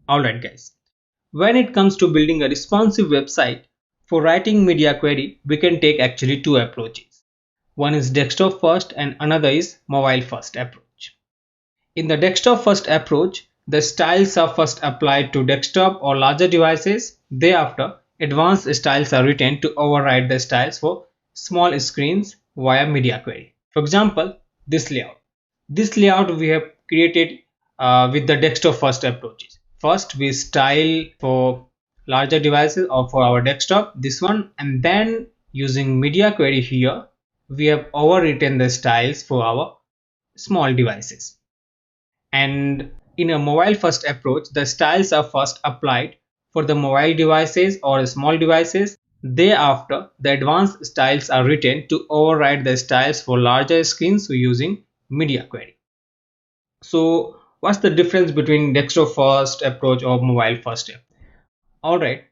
Alright guys, when it comes to building a responsive website, for writing media query, we can take actually two approaches. One is desktop first and another is mobile first approach. In the desktop first approach, the styles are first applied to desktop or larger devices. Thereafter, advanced styles are written to override the styles for small screens via media query. For example, this layout. This layout we have created with the desktop first approaches. First, we style for larger devices or for our desktop, this one, and then using media query here, we have overwritten the styles for our small devices. And in a mobile first approach, the styles are first applied for the mobile devices or small devices. Thereafter, the advanced styles are written to override the styles for larger screens using media query. So what's the difference between desktop first approach or mobile first approach? Alright,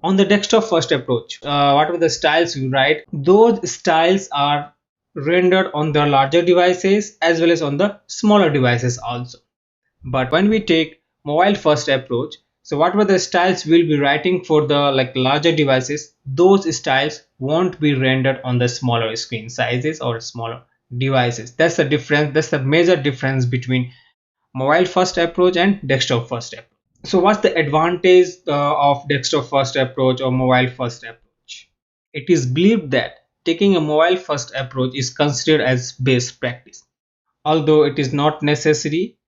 on the desktop first approach, whatever the styles you write, those styles are rendered on the larger devices as well as on the smaller devices also. But when we take mobile first approach, so whatever the styles we'll be writing for the larger devices, those styles won't be rendered on the smaller screen sizes or smaller devices. That's the difference. That's the major difference between mobile first approach and desktop first approach. So what's the advantage of desktop first approach or mobile first approach? It is believed that taking a mobile first approach is considered as best practice, although it is not necessary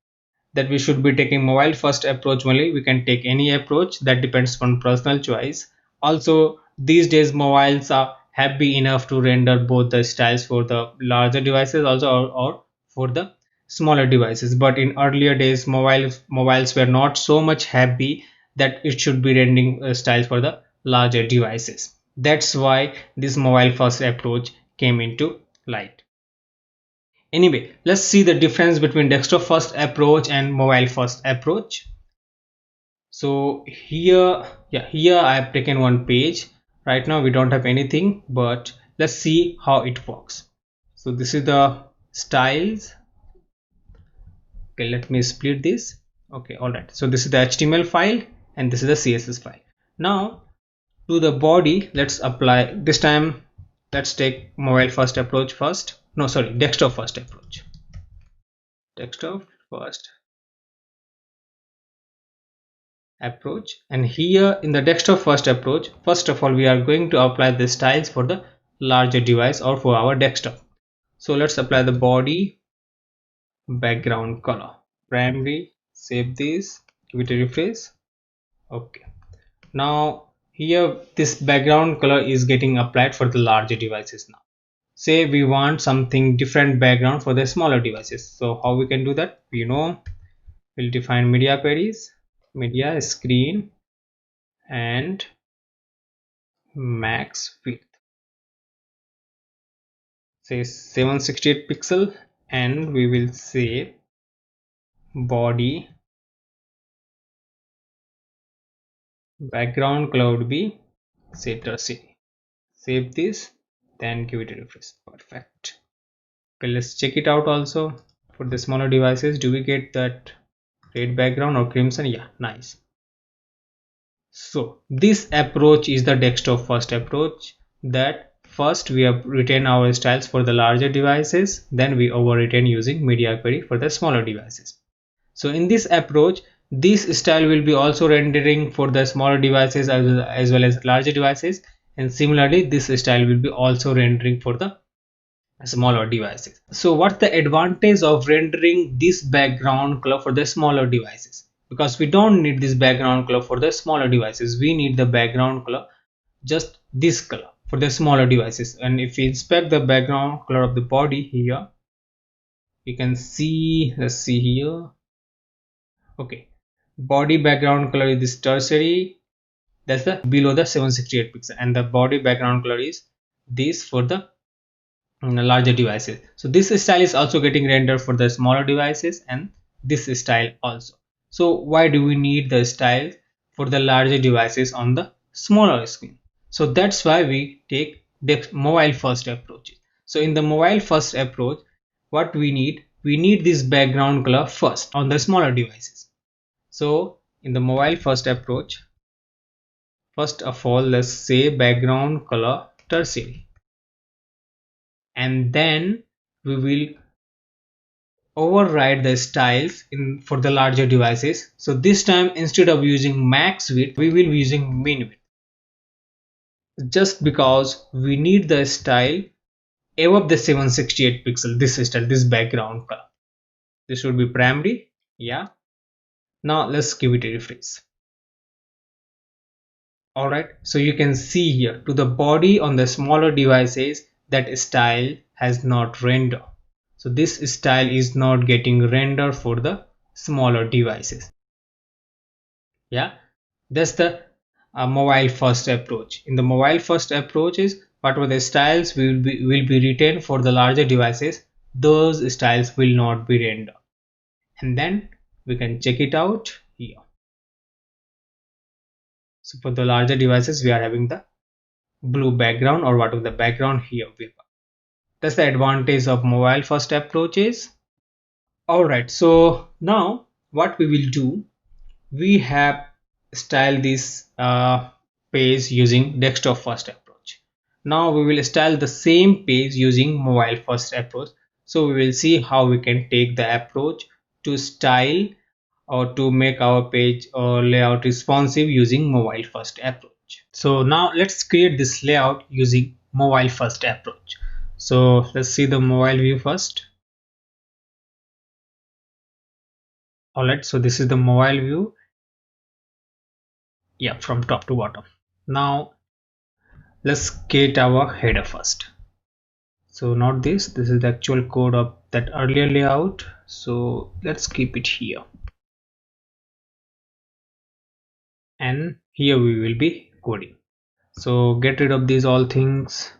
that we should be taking mobile first approach only. We can take any approach, that depends on personal choice. Also, these days mobiles are happy enough to render both the styles for the larger devices also or for the smaller devices, but in earlier days mobiles were not so much happy that it should be rendering styles for the larger devices. That's why this mobile first approach came into light. Anyway, let's see the difference between desktop first approach and mobile first approach. So here I have taken one page. Right now we don't have anything, but let's see how it works. So this is the styles. Okay, let me split this. Okay, all right, so this is the HTML file and this is the CSS file. Now to the body, let's apply, this time let's take mobile first approach first. No, sorry, desktop first approach. Desktop first approach. And here in the desktop first approach, first of all we are going to apply the styles for the larger device or for our desktop. So let's apply the body background color, primary, save this, give it a refresh. Okay, now here this background color is getting applied for the larger devices. Now say we want something different background for the smaller devices, so how we can do that? We'll define media queries, media screen and max width, say 768 pixel, and we will say body background color would be say tertiary. Save this, then give it a refresh. Perfect. Okay, let's check it out also for the smaller devices. Do we get that red background or crimson? Yeah, nice. So this approach is the desktop first approach, that first we have written our styles for the larger devices, then we overwritten using media query for the smaller devices. So in this approach, this style will be also rendering for the smaller devices as well as larger devices, and similarly this style will be also rendering for the smaller devices. So what's the advantage of rendering this background color for the smaller devices? Because we don't need this background color for the smaller devices, we need the background color, just this color for the smaller devices. And if we inspect the background color of the body here, you can see, let's see here. Okay, body background color is this tertiary, that's the below the 768 pixel, and the body background color is this for the larger devices. So this style is also getting rendered for the smaller devices and this style also. So why do we need the style for the larger devices on the smaller screen? So that's why we take the mobile first approach. So in the mobile first approach, what we need this background color first on the smaller devices. So in the mobile first approach, first of all let's say background color tertiary, and then we will override the styles in for the larger devices. So this time instead of using max width we will be using min width, just because we need the style above the 768 pixel. This style, this background color, this should be primary. Yeah, now let's give it a refresh. Alright, so you can see here to the body on the smaller devices that style has not rendered. So this style is not getting rendered for the smaller devices. Yeah, that's the mobile first approach. In the mobile first approaches, whatever the styles will be retained for the larger devices, those styles will not be rendered. And then we can check it out here. So for the larger devices we are having the blue background or whatever the background here we got. That's the advantage of mobile first approaches. Alright, so now what we will do, we have styled this page using desktop first approach. Now we will style the same page using mobile first approach. So we will see how we can take the approach to style or to make our page or layout responsive using mobile first approach. So now let's create this layout using mobile first approach. So let's see the mobile view first. Alright, so this is the mobile view. Yeah, from top to bottom. Now let's create our header first. So not this is the actual code of that earlier layout. So let's keep it here. And here we will be coding. So get rid of these all things.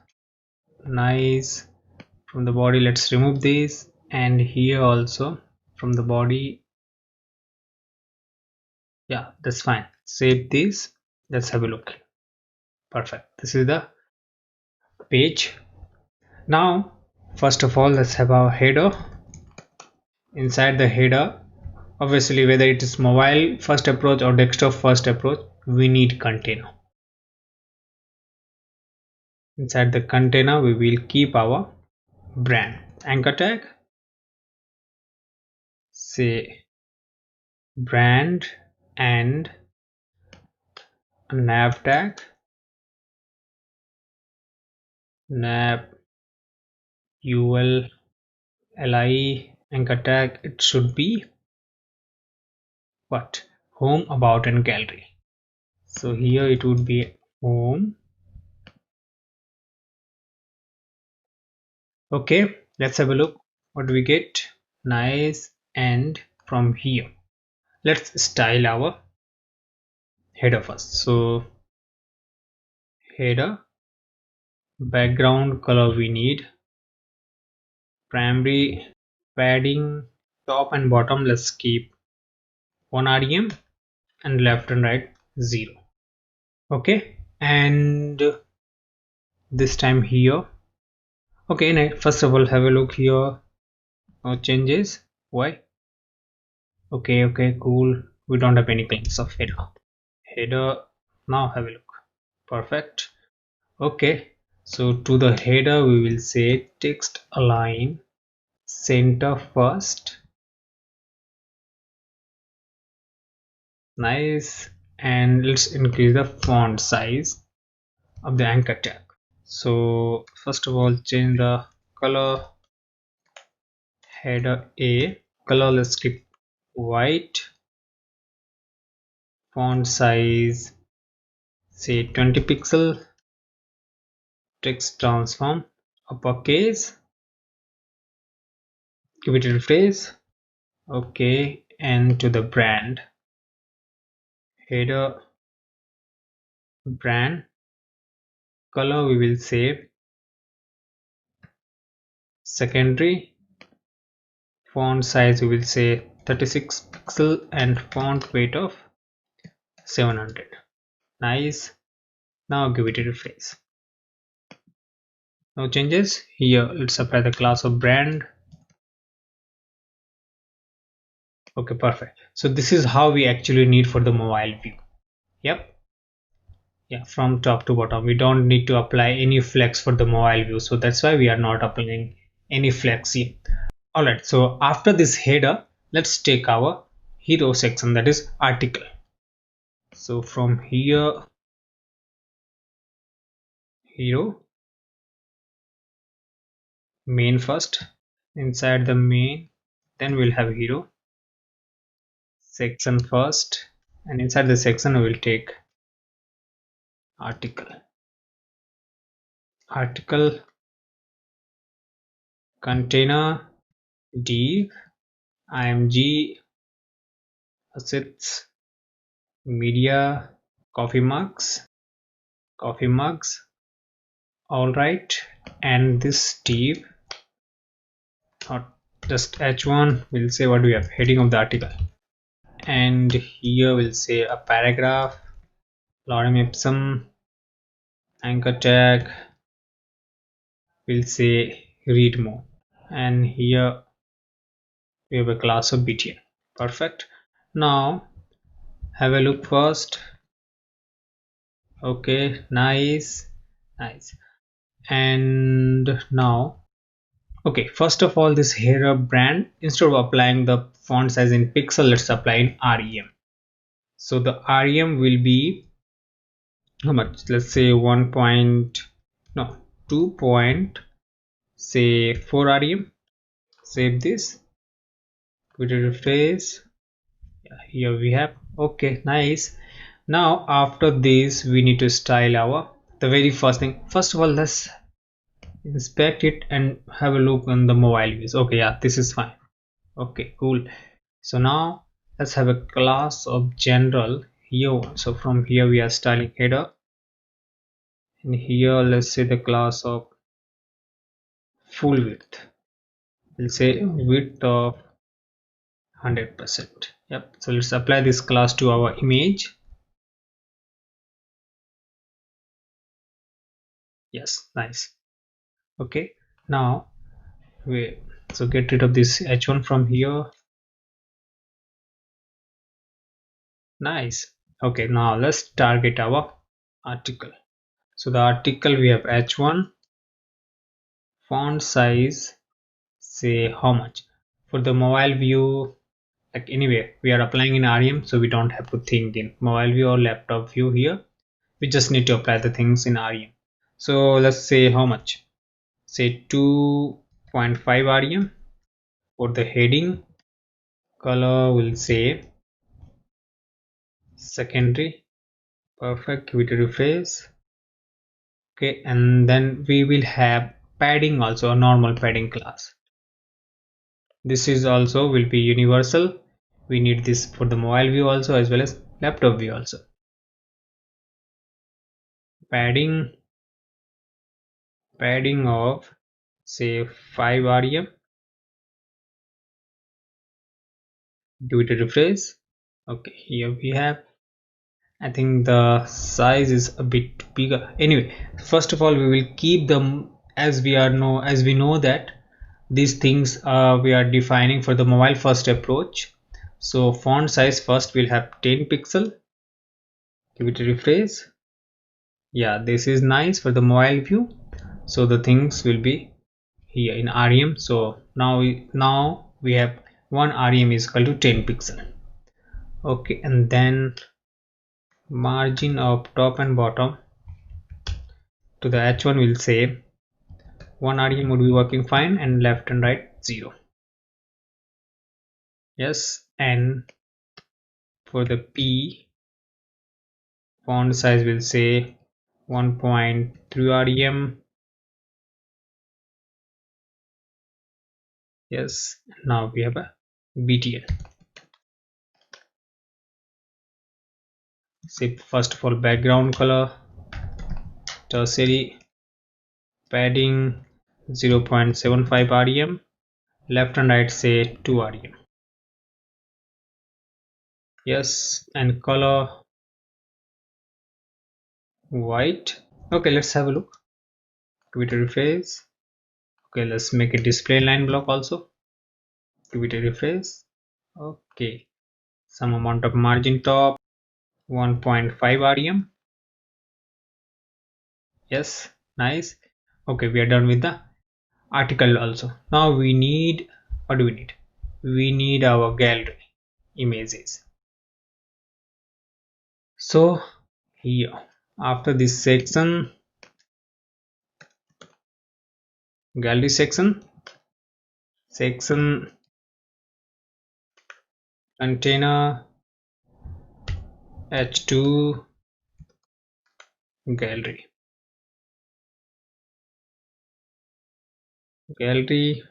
Nice. From the body let's remove this, and here also from the body. Yeah, that's fine. Save this. Let's have a look. Perfect. This is the page. Now first of all let's have our header. Inside the header, obviously whether it is mobile first approach or desktop first approach, we need container. Inside the container we will keep our brand anchor tag, say brand, and a nav tag, nav ul li anchor tag. It should be what? Home, about, and gallery. So here it would be home. Okay, let's have a look what we get. Nice. And from here let's style our header first. So header background color we need primary, padding top and bottom let's keep 1 rem, and left and right 0. Okay, and this time here. Okay, now first of all have a look here. No changes. Why? Okay, cool. We don't have any claims of header. Now have a look. Perfect. Okay, so to the header we will say text align center first. Nice. And let's increase the font size of the anchor tag. So first of all change the color, header A color let's keep white, font size say 20 pixel, text transform uppercase, give it a refresh. Okay, and to the brand header brand color we will say secondary, font size we will say 36 pixel, and font weight of 700. Nice. Now give it a refresh. No changes. Here let's apply the class of brand. Okay, perfect. So this is how we actually need for the mobile view. Yep. Yeah, from top to bottom. We don't need to apply any flex for the mobile view. So that's why we are not applying any flex here. Alright, so after this header, let's take our hero section, that is article. So from here, hero, main first, inside the main, then we'll have hero, section first, and inside the section we will take article. Article, container, div, img, assets, media, coffee mugs, coffee mugs. All right, and this div, not just h1, we'll say what we have, heading of the article, and here we'll say a paragraph, lorem ipsum, anchor tag, we'll say read more, and here we have a class of btn. Perfect. Now have a look first. Okay, nice, nice. And now, okay, first of all, this hero brand, instead of applying the font size in pixel, let's apply in rem. So the rem will be how much? Let's say 1 point, no, 2 point, say 4 rem. Save this, we refresh. Yeah, here we have. Okay, nice. Now after this we need to style our, the very first thing, first of all let's inspect it and have a look on the mobile views. Okay, yeah, this is fine. Okay, cool. So now let's have a class of general here. So from here we are styling header, and here let's say the class of full width, we'll say width of 100%. Yep, so let's apply this class to our image. Yes, nice. Okay, now we, so get rid of this h1 from here. Nice. Okay, now let's target our article. So the article we have h1, font size, say how much. For the mobile view, like anyway we are applying in rem, so we don't have to think in mobile view or laptop view here. We just need to apply the things in rem. So let's say how much, say 2.5 rem. For the heading, color will say secondary. Perfect, give it a refresh. Okay, and then we will have padding, also a normal padding class. This is also will be universal. We need this for the mobile view also as well as laptop view also. Padding, padding of say 5 rem. Give it a refresh. Okay, here we have, I think the size is a bit bigger. Anyway, first of all we will keep them as we know that these things we are defining for the mobile first approach. So font size first will have 10 pixel. Give it a refresh. Yeah, this is nice for the mobile view. So the things will be here in rem. So now we have one rem is equal to 10 pixel. Okay, and then margin of top and bottom to the h1 will say 1 rem would be working fine, and left and right 0. Yes, and for the p, font size will say 1.3 rem. Yes, now we have a btn. Say first of all background color, tertiary, padding 0.75 rem, left and right say 2 rem. Yes, and color white. Okay, let's have a look. Give it a refresh. Okay, let's make a display line block also. Give it a refresh. Okay, some amount of margin top, 1.5 rem. Yes, nice. Okay, we are done with the article also. Now we need, what do we need? We need our gallery images. So here, after this section, gallery section container h2 gallery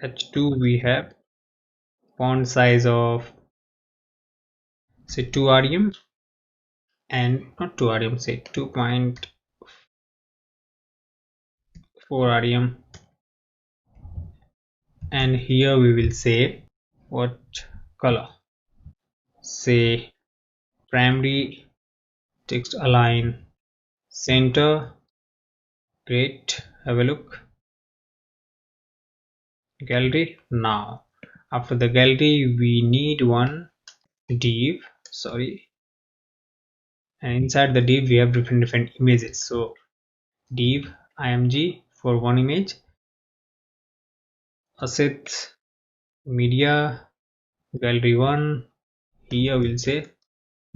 h2 we have font size of say 2 rem and not 2 rem, say 2.4 rem, and here we will say what color, say primary, text align center. Great, have a look. Gallery. Now after the gallery we need one div, sorry, and inside the div we have different images. So div img for one image, assets, media, gallery 1. Here we'll say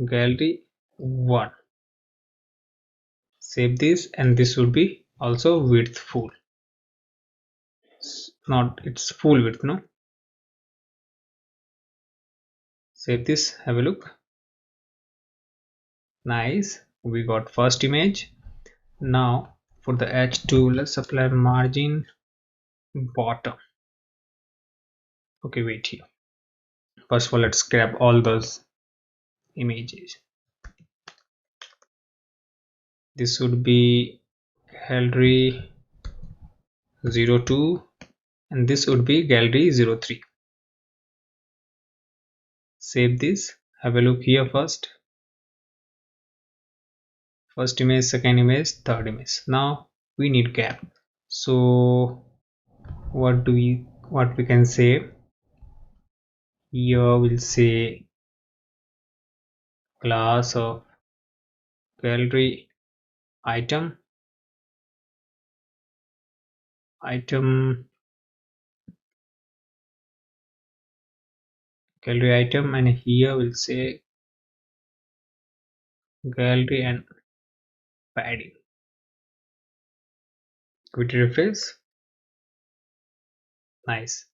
gallery 1. Save this, and this would be also width full, not it's full width, no. Save this, have a look. Nice, we got first image. Now for the h2 let's apply margin bottom. Okay, wait here. First of all, let's grab all those images. This would be gallery 02 and this would be gallery 03. Save this, have a look here. First image, second image, third image. Now we need gap. So what we can say here, we'll say class of gallery item gallery item, and here we'll say gallery and padding. Could you refresh? Nice.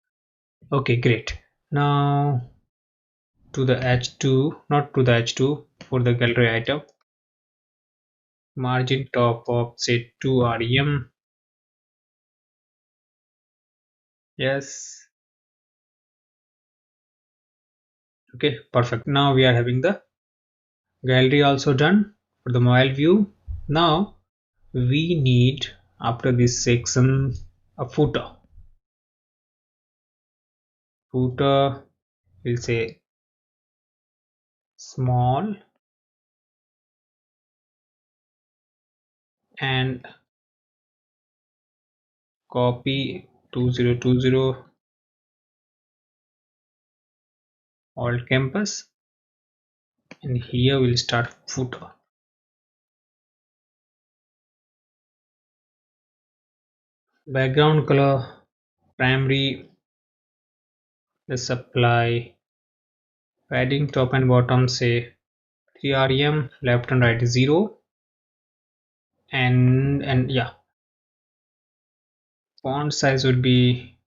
Okay, great. Now to the h2, not to the h2, for the gallery item, margin top of say 2 rem. Yes. Okay, perfect. Now we are having the gallery also done for the mobile view. Now we need, after this section, a footer. We'll say small and copy 2020 AltCampus, and here we'll start footer. Background color primary, let's apply padding top and bottom, say 3 rem, left and right 0, and yeah, font size would be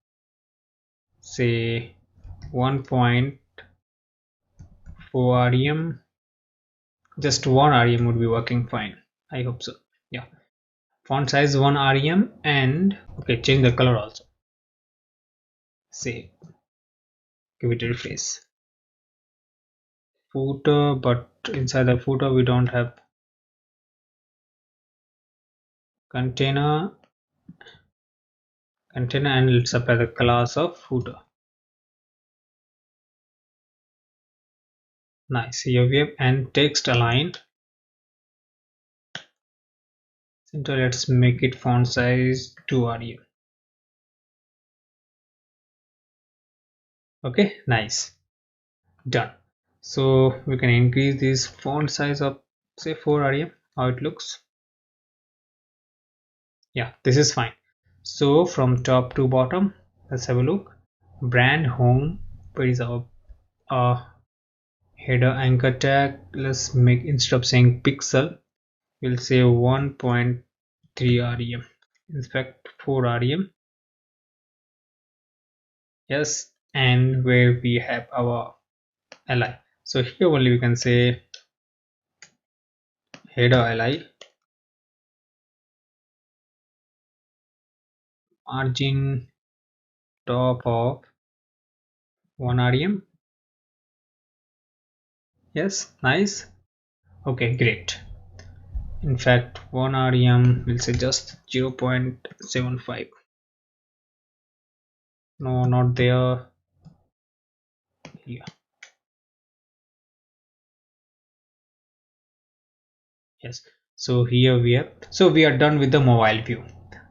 say 1.4 rem. Just 1 rem would be working fine, I hope so. Yeah, font size 1 rem, and okay, change the color also, say give it a refresh. Footer, but inside the footer we don't have container, and let's apply the class of footer. Nice. Here we have and text align center. Let's make it font size 2 rem. Okay, nice. Done. So we can increase this font size of say 4 rem. How it looks? Yeah, this is fine. So from top to bottom, let's have a look. Brand home, where is our uh, header anchor tag? Let's make, instead of saying pixel, we'll say 1.3 rem. In fact, 4 rem. Yes, and where we have our li. So here only we can say header li, margin top of 1 rem. Yes, nice. Okay, great. In fact, 1 rem will say just 0.75. No, not there. Here. Yes. So here we are. So we are done with the mobile view.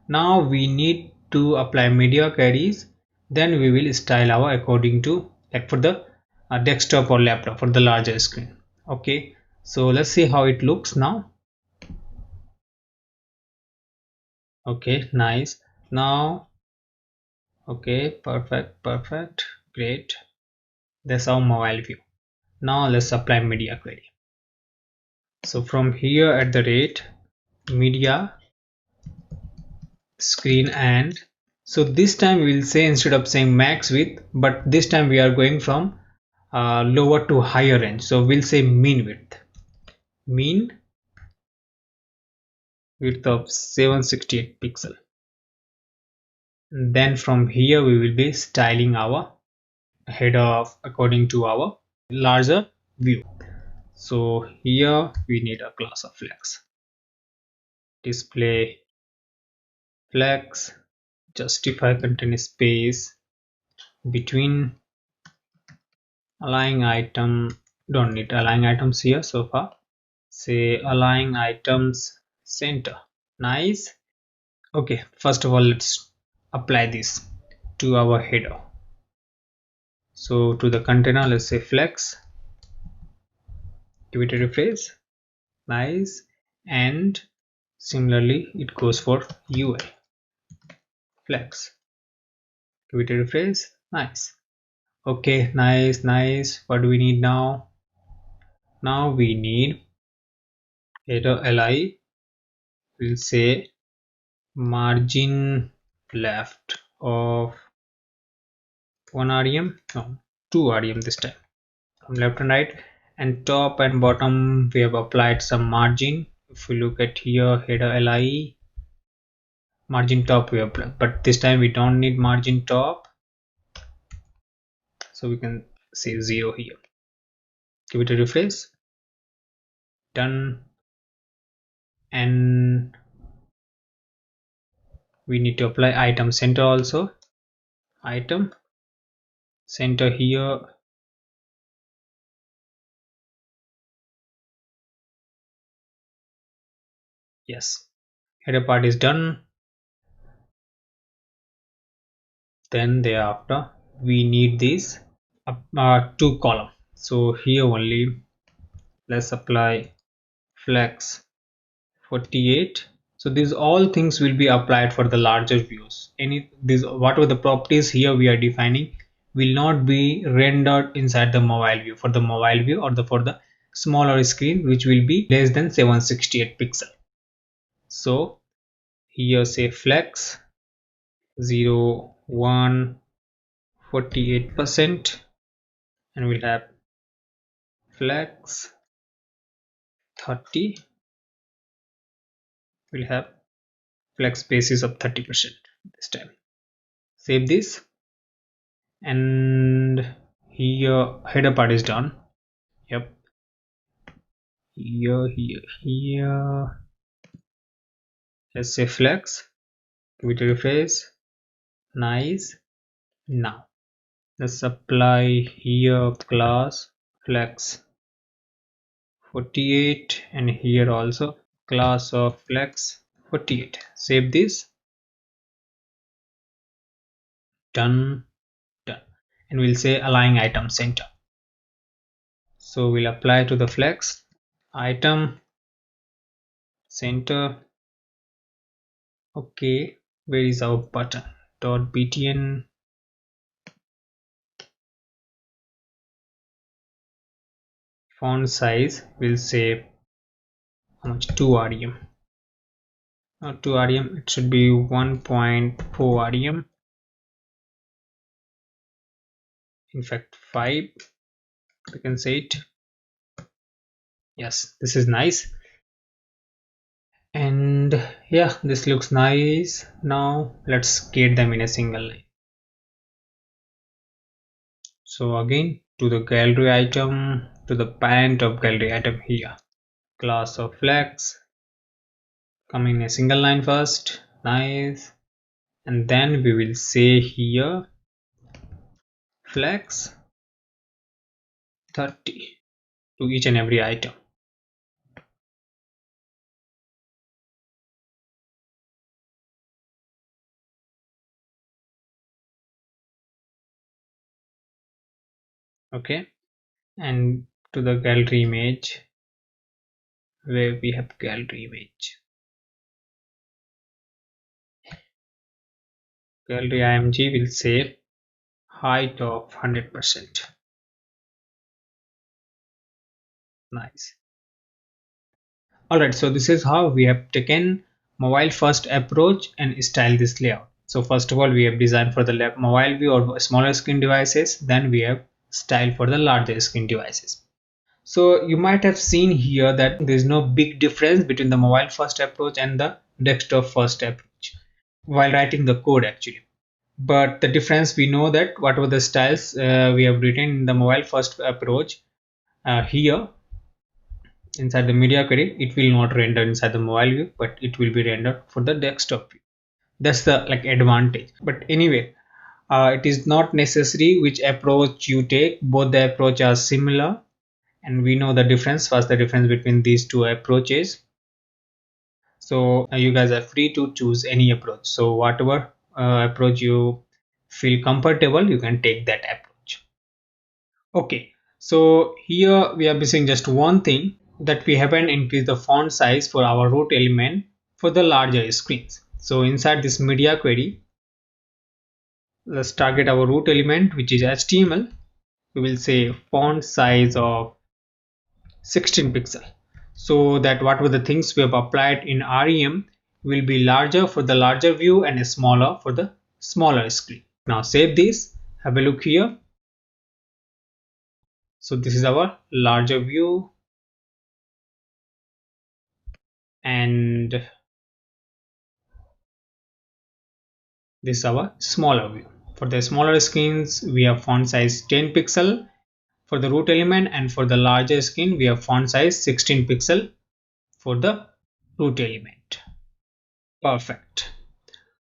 Now we need to apply media queries. Then we will style our according to, like for the desktop or laptop for the larger screen. Okay. So let's see how it looks now. Okay, nice. Now, okay, perfect, great. That's our mobile view. Now let's apply media query. So from here at the rate media screen, and so this time we will say, instead of saying max width, but this time we are going from lower to higher range, so we'll say mean width of 768 pixel. Then from here we will be styling our header of according to our larger view. So here we need a class of flex, display flex, justify contain space between align item. Don't need align items here so far. Say align items center. Nice. Okay, first of all let's apply this to our header. So to the container, let's say flex, give it a refresh. Nice. And similarly it goes for UI flex, give it a refresh. Nice. Okay, nice. What do we need now? Now we need header li, will say margin left of 1 rem, no, 2 rem this time, from left and right, and top and bottom we have applied some margin. If we look at here, header li, margin top we applied, but this time we don't need margin top, so we can say 0 here. Give it a refresh. Done. And we need to apply item center also. Item center here, yes, header part is done. Then thereafter we need this two column. So here only let's apply flex 48. So these all things will be applied for the larger views. Any these whatever the properties here we are defining will not be rendered inside the mobile view, for the mobile view or the for the smaller screen which will be less than 768 pixel. So here say flex 0 1 48%, and we'll have flex 30, we'll have flex basis of 30% this time. Save this, and here header part is done. Yep, here let's say flex, give it a refresh. Nice. Now let's apply here class flex 48, and here also class of flex 48. Save this. Done. And we'll say align item center. So we'll apply to the flex item center. Okay, where is our button? Dot btn. Font size will say how much? 2 rem. Not 2 rem, it should be 1.4 rem. In fact 5, we can say it. Yes, this is nice. And yeah, this looks nice. Now let's get them in a single line. So again, to the gallery item, to the parent of gallery item here, class of flex, come in a single line first. Nice. And then we will say here flex 30 to each and every item. Okay, and to the gallery image, where we have gallery image, gallery img will say height of 100%. Nice. Alright, so this is how we have taken mobile first approach and style this layout. So first of all, we have designed for the mobile view or smaller screen devices, then we have style for the larger screen devices. So you might have seen here that there is no big difference between the mobile first approach and the desktop first approach while writing the code actually. But the difference, we know that whatever the styles we have written in the mobile first approach, here inside the media query, it will not render inside the mobile view, but it will be rendered for the desktop view. That's the advantage. But anyway, it is not necessary which approach you take. Both the approach are similar, and we know the difference. What's the difference between these two approaches? So you guys are free to choose any approach. So whatever approach you feel comfortable, you can take that approach. Okay, so here we are missing just one thing, that we haven't increased the font size for our root element for the larger screens. So inside this media query, let's target our root element, which is HTML. We will say font size of 16 pixel, so that whatever the things we have applied in REM will be larger for the larger view and smaller for the smaller screen. Now save this, have a look here. So this is our larger view, and this is our smaller view. For the smaller screens, we have font size 10 pixel for the root element, and for the larger screen we have font size 16 pixel for the root element. Perfect.